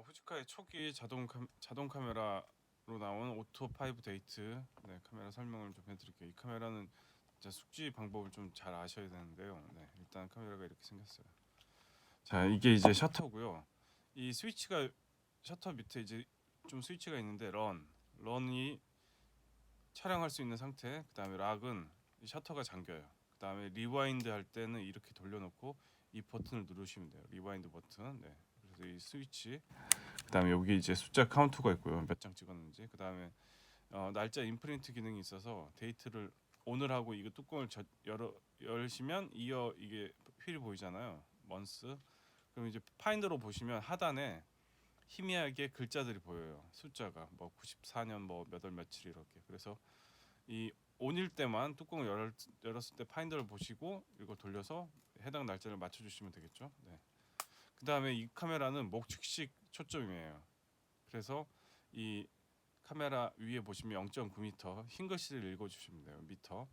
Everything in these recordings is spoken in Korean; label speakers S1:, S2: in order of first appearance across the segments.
S1: 후지카의 초기 자동 카메라로 나온 오토 5 데이트 카메라 설명을 좀 해드릴게요. 이 카메라는 진짜 숙지 방법을 좀 잘 아셔야 되는데요. 일단 카메라가 이렇게 생겼어요. 자, 이게 이제 셔터고요. 이 스위치가 셔터 밑에 이제 좀 스위치가 있는데 런이 촬영할 수 있는 상태. 그 다음에 락은 이 셔터가 잠겨요. 그 다음에 리와인드 할 때는 이렇게 돌려놓고 이 버튼을 누르시면 돼요. 리와인드 버튼. 그래서 이 스위치. 그다음에 여기 이제 숫자 카운트가 있고요. 몇 장 찍었는지. 그다음에 날짜 인프린트 기능이 있어서 데이트를 오늘 하고 이거 뚜껑을 열시면 이게 휠이 보이잖아요. 먼스. 그럼 이제 파인더로 보시면 하단에 희미하게 글자들이 보여요. 숫자가 뭐 94년 뭐 몇 월 며칠 이렇게. 그래서 이 온일 때만 뚜껑을 열었을 때 파인더를 보시고 이걸 돌려서 해당 날짜를 맞춰 주시면 되겠죠. 그다음에 이 카메라는 목측식 초점이에요. 그래서 이 카메라 위에 보시면 0.9m 흰 글씨를 읽어주시면 돼요. 미터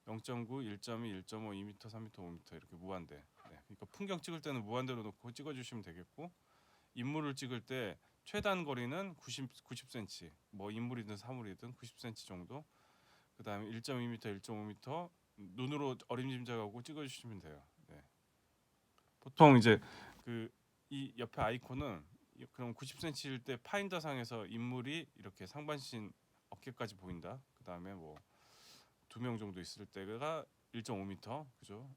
S1: 0.9, 1.2, 1.5, 2m, 3m, 5m 이렇게 무한대. 그러니까 풍경 찍을 때는 무한대로 놓고 찍어주시면 되겠고 인물을 찍을 때 최단 거리는 90cm, 뭐 인물이든 사물이든 90cm 정도. 그 다음에 1.2m, 1.5m 눈으로 어림짐작하고 찍어주시면 돼요. 보통 이제 그 이 옆에 아이콘은 그럼 90cm일 때 파인더 상에서 인물이 이렇게 상반신 어깨까지 보인다. 그 다음에 뭐 2명 정도 있을 때가 1.5m, 그죠?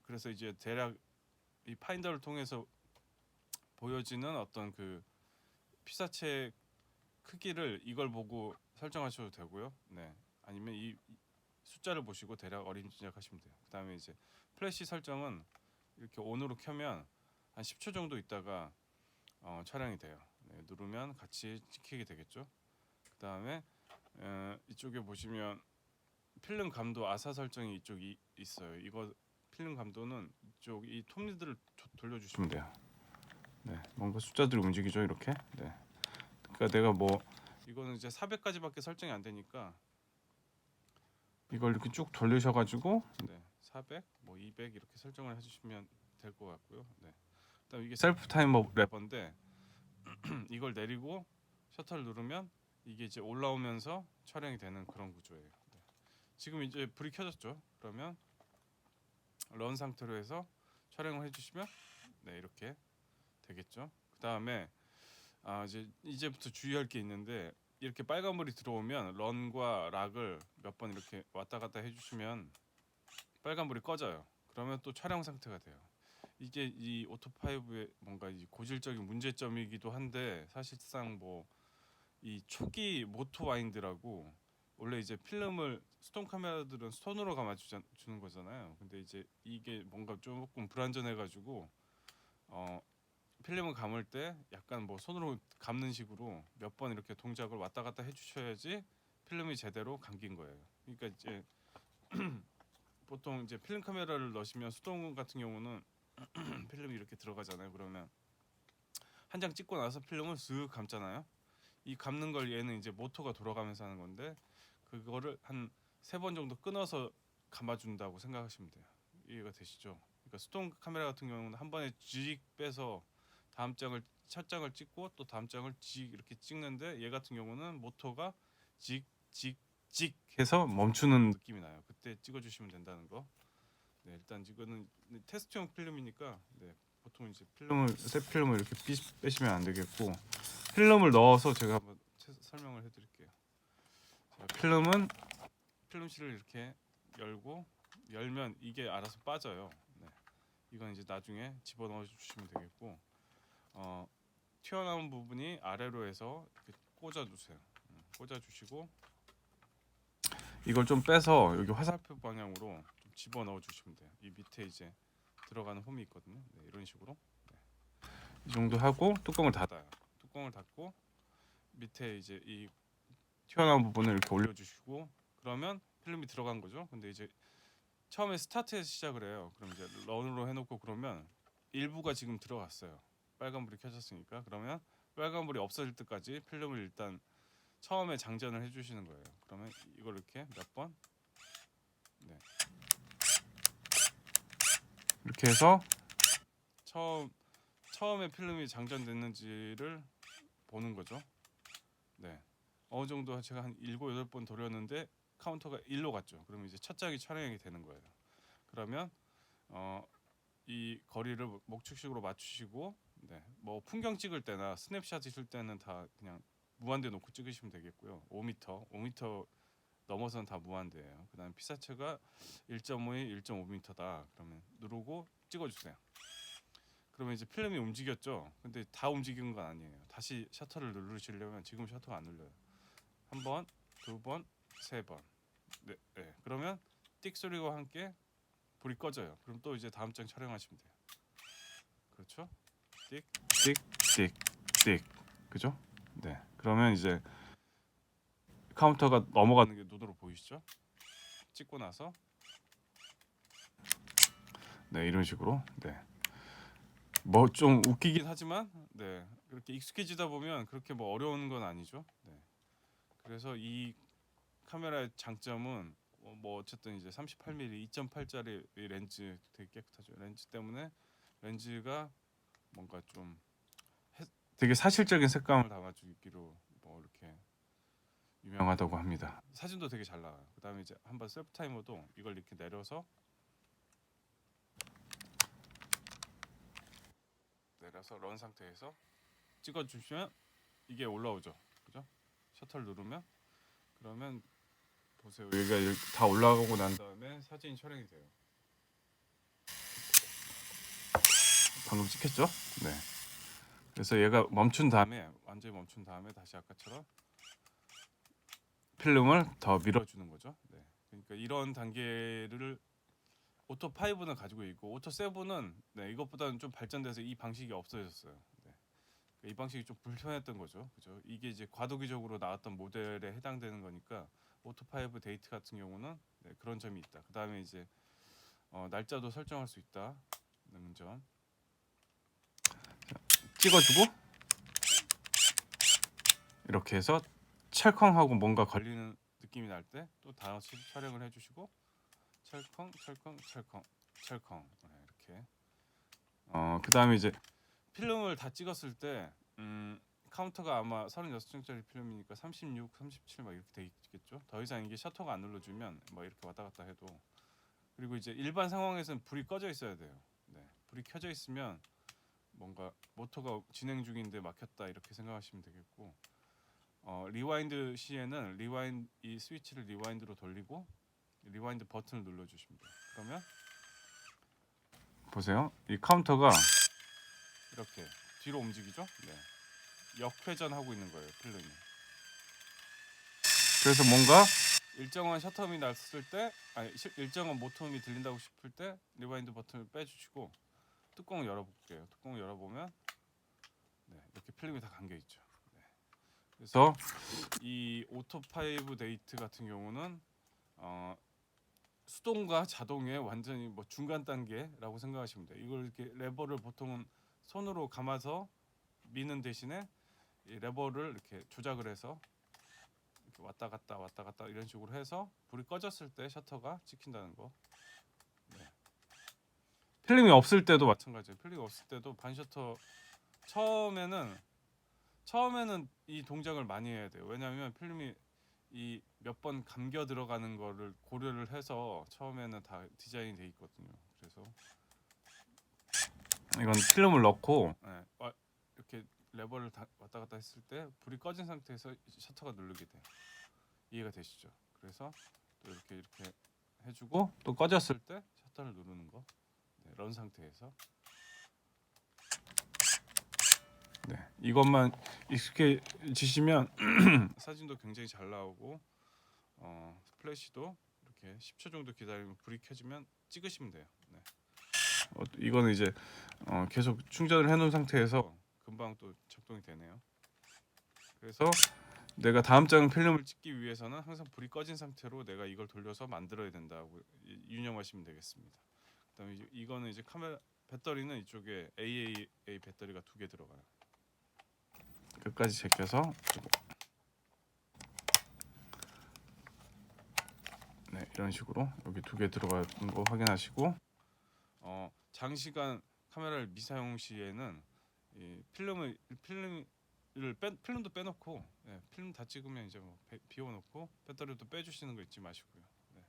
S1: 그래서 이제 대략 이 파인더를 통해서 보여지는 어떤 그 피사체 크기를 이걸 보고 설정하셔도 되고요. 아니면 이 숫자를 보시고 대략 어림짐작하시면 돼요. 그 다음에 이제 플래시 설정은 이렇게 온으로 켜면 한 10초 정도 있다가 촬영이 돼요. 누르면 같이 찍히게 되겠죠. 그 다음에 이쪽에 보시면 필름 감도 아사 설정이 이쪽이 있어요. 이거 필름 감도는 이쪽 이 톱니들을 돌려주시면 돼요. 뭔가 숫자들이 움직이죠 이렇게. 그러니까 내가 뭐 이거는 이제 400까지밖에 설정이 안 되니까 이걸 이렇게 쭉 돌리셔가지고 400, 뭐 200 이렇게 설정을 해주시면 될 것 같고요. 그다음 이게 셀프 타이머 레버인데 이걸 내리고 셔터를 누르면 이게 이제 올라오면서 촬영이 되는 그런 구조예요. 지금 이제 불이 켜졌죠. 그러면 런 상태로 해서 촬영을 해주시면 이렇게 되겠죠. 그 다음에 이제부터 주의할 게 있는데 이렇게 빨간불이 들어오면 런과 락을 몇 번 이렇게 왔다 갔다 해주시면 빨간불이 꺼져요. 그러면 또 촬영 상태가 돼요. 이게 이 오토5의 뭔가 이 고질적인 문제점이기도 한데 사실상 뭐 이 초기 모토 와인드라고 원래 이제 필름을 스톤 카메라들은 손으로 감아 주는 거잖아요. 근데 이제 이게 뭔가 조금 불안전해가지고 필름을 감을 때 약간 뭐 손으로 감는 식으로 몇 번 이렇게 동작을 왔다 갔다 해주셔야지 필름이 제대로 감긴 거예요. 그러니까 이제 보통 이제 필름 카메라를 넣으시면 수동 같은 경우는 필름이 이렇게 들어가잖아요. 그러면 한 장 찍고 나서 필름을 쓱 감잖아요. 이 감는 걸 얘는 이제 모터가 돌아가면서 하는 건데 그거를 한 3번 정도 끊어서 감아준다고 생각하시면 돼요. 이해가 되시죠? 그러니까 수동 카메라 같은 경우는 한 번에 쥐익 빼서 다음 장을 첫 장을 찍고 또 다음 장을 쥐익 이렇게 찍는데 얘 같은 경우는 모터가 찍찍찍 해서 멈추는 느낌이 나요. 그때 찍어주시면 된다는 거. 일단 이거는 테스트용 필름이니까 보통 이제 새 필름을 이렇게 빼시면 안 되겠고 필름을 넣어서 제가 한번 설명을 해드릴게요. 자, 필름실을 이렇게 열면 이게 알아서 빠져요. 이건 이제 나중에 집어넣어 주시면 되겠고 튀어나온 부분이 아래로 해서 이렇게 꽂아주세요. 꽂아주시고 이걸 좀 빼서 여기 화살표 방향으로 좀 집어넣어 주시면 돼요. 이 밑에 이제 들어가는 홈이 있거든요. 이런 식으로 이 정도 하고 뚜껑을 닫아요. 뚜껑을 닫고 밑에 이제 이 튀어나온 부분을 이렇게 올려주시고 그러면 필름이 들어간 거죠. 근데 이제 처음에 스타트에서 시작을 해요. 그럼 이제 런으로 해놓고 그러면 일부가 지금 들어갔어요. 빨간불이 켜졌으니까 그러면 빨간불이 없어질 때까지 필름을 일단 처음에 장전을 해주시는 거예요. 그러면 이걸 이렇게 몇 번 이렇게 해서 처음에 필름이 장전됐는지를 보는 거죠. 네. 어느 정도 제가 한 7, 8번 돌렸는데 카운터가 1로 갔죠. 그러면 이제 첫 장이 촬영이 되는 거예요. 그러면 이 거리를 목축식으로 맞추시고, 네. 뭐 풍경 찍을 때나 스냅샷 찍을 때는 다 그냥 무한대 놓고 찍으시면 되겠고요. 5m 넘어서는 다 무한대예요. 그다음 피사체가 1.5에 1.5m다. 그러면 누르고 찍어주세요. 그러면 이제 필름이 움직였죠. 근데 다 움직인 건 아니에요. 다시 셔터를 누르시려면 지금 셔터가 안 눌려요. 한 번, 두 번, 세 번. 네, 네. 그러면 띡 소리와 함께 불이 꺼져요. 그럼 또 이제 다음 장 촬영하시면 돼요. 그렇죠? 띡, 띡, 띡, 띡. 그죠? 네. 그러면 이제 카운터가 넘어가는 게 눈으로 보이시죠? 찍고 나서 네, 이런 식으로. 네. 뭐 좀 웃기긴 하지만 네. 그렇게 익숙해지다 보면 그렇게 뭐 어려운 건 아니죠. 네. 그래서 이 카메라의 장점은 뭐 어쨌든 이제 38mm 2.8짜리 렌즈 되게 깨끗하죠. 렌즈 때문에 렌즈가 뭔가 좀 되게 사실적인 색감을 담아주기로 뭐 이렇게 유명하다고 합니다. 사진도 되게 잘 나와요. 그다음에 이제 한번 셀프 타이머도 이걸 이렇게 내려서 런 상태에서 찍어주시면 이게 올라오죠. 그죠? 셔터를 누르면 그러면 보세요. 여기가 이렇게 다 올라가고 난 다음에 사진이 촬영이 돼요. 방금 찍혔죠? 네. 그래서 얘가 멈춘 다음에 완전히 멈춘 다음에 다시 아까처럼 필름을 더 밀어주는 거죠. 네. 그러니까 이런 단계를 오토 5는 가지고 있고 오토 7은 네, 이것보다는 좀 발전돼서 이 방식이 없어졌어요. 네. 이 방식이 좀 불편했던 거죠. 그죠? 이게 이제 과도기적으로 나왔던 모델에 해당되는 거니까 오토 5 데이트 같은 경우는 네, 그런 점이 있다. 그 다음에 이제 날짜도 설정할 수 있다는 점. 찍어주고 이렇게 해서 찰컹하고 뭔가 걸리는 느낌이 날 때 또 다시 촬영을 해주시고 찰컹 네, 이렇게 그 다음에 이제 필름을 다 찍었을 때 카운터가 아마 36장짜리 필름이니까 36, 37 막 이렇게 돼 있겠죠. 더 이상 이게 셔터가 안 눌러주면 뭐 이렇게 왔다 갔다 해도 그리고 이제 일반 상황에서는 불이 꺼져 있어야 돼요. 네, 불이 켜져 있으면 뭔가 모터가 진행 중인데 막혔다 이렇게 생각하시면 되겠고 리와인드 시에는 이 스위치를 리와인드로 돌리고 리와인드 버튼을 눌러주십니다. 그러면 보세요. 이 카운터가 이렇게 뒤로 움직이죠. 네. 역회전하고 있는 거예요. 필름이. 그래서 뭔가 일정한 셔터음이 났을 때 일정한 모터음이 들린다고 싶을 때 리와인드 버튼을 빼주시고 뚜껑을 열어볼게요. 뚜껑을 열어보면 네, 이렇게 필름이 다 감겨있죠. 네. 그래서 이 오토 5 데이트 같은 경우는 수동과 자동의 완전히 뭐 중간 단계라고 생각하시면 돼요. 이걸 이렇게 레버를 보통은 손으로 감아서 미는 대신에 이 레버를 이렇게 조작을 해서 이렇게 왔다 갔다 이런 식으로 해서 불이 꺼졌을 때 셔터가 찍힌다는 거. 네. 필름이 없을 때도 마찬가지예요. 필름이 없을 때도 반셔터 처음에는 이 동작을 많이 해야 돼요. 왜냐하면 필름이 이 몇 번 감겨 들어가는 거를 고려를 해서 처음에는 다 디자인이 돼 있거든요. 그래서 이건 필름을 넣고 네, 이렇게 레버를 왔다 갔다 했을 때 불이 꺼진 상태에서 셔터가 누르게 돼요. 이해가 되시죠? 그래서 또 이렇게 해주고 또 꺼졌을 때 셔터를 누르는 거. 네, 런 상태에서 네, 이것만 익숙해지시면 사진도 굉장히 잘 나오고 플래시도 이렇게 10초 정도 기다리면 불이 켜지면 찍으시면 돼요. 네. 이거는 이제 계속 충전을 해놓은 상태에서 금방 또 작동이 되네요. 그래서 내가 다음 장 필름을 찍기 위해서는 항상 불이 꺼진 상태로 내가 이걸 돌려서 만들어야 된다고 유념하시면 되겠습니다. 그다음에 이거는 이제 카메라 배터리는 이쪽에 AAA 배터리가 2개 들어가요. 끝까지 제껴서 네, 이런 식으로 여기 2개 들어가는 거 확인하시고 장시간 카메라를 미사용 시에는 이 필름도 빼놓고 필름 다 찍으면 이제 뭐 비워놓고 배터리도 빼주시는 거 잊지 마시고요. 네.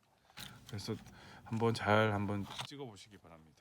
S1: 그래서 한번 찍어보시기 바랍니다.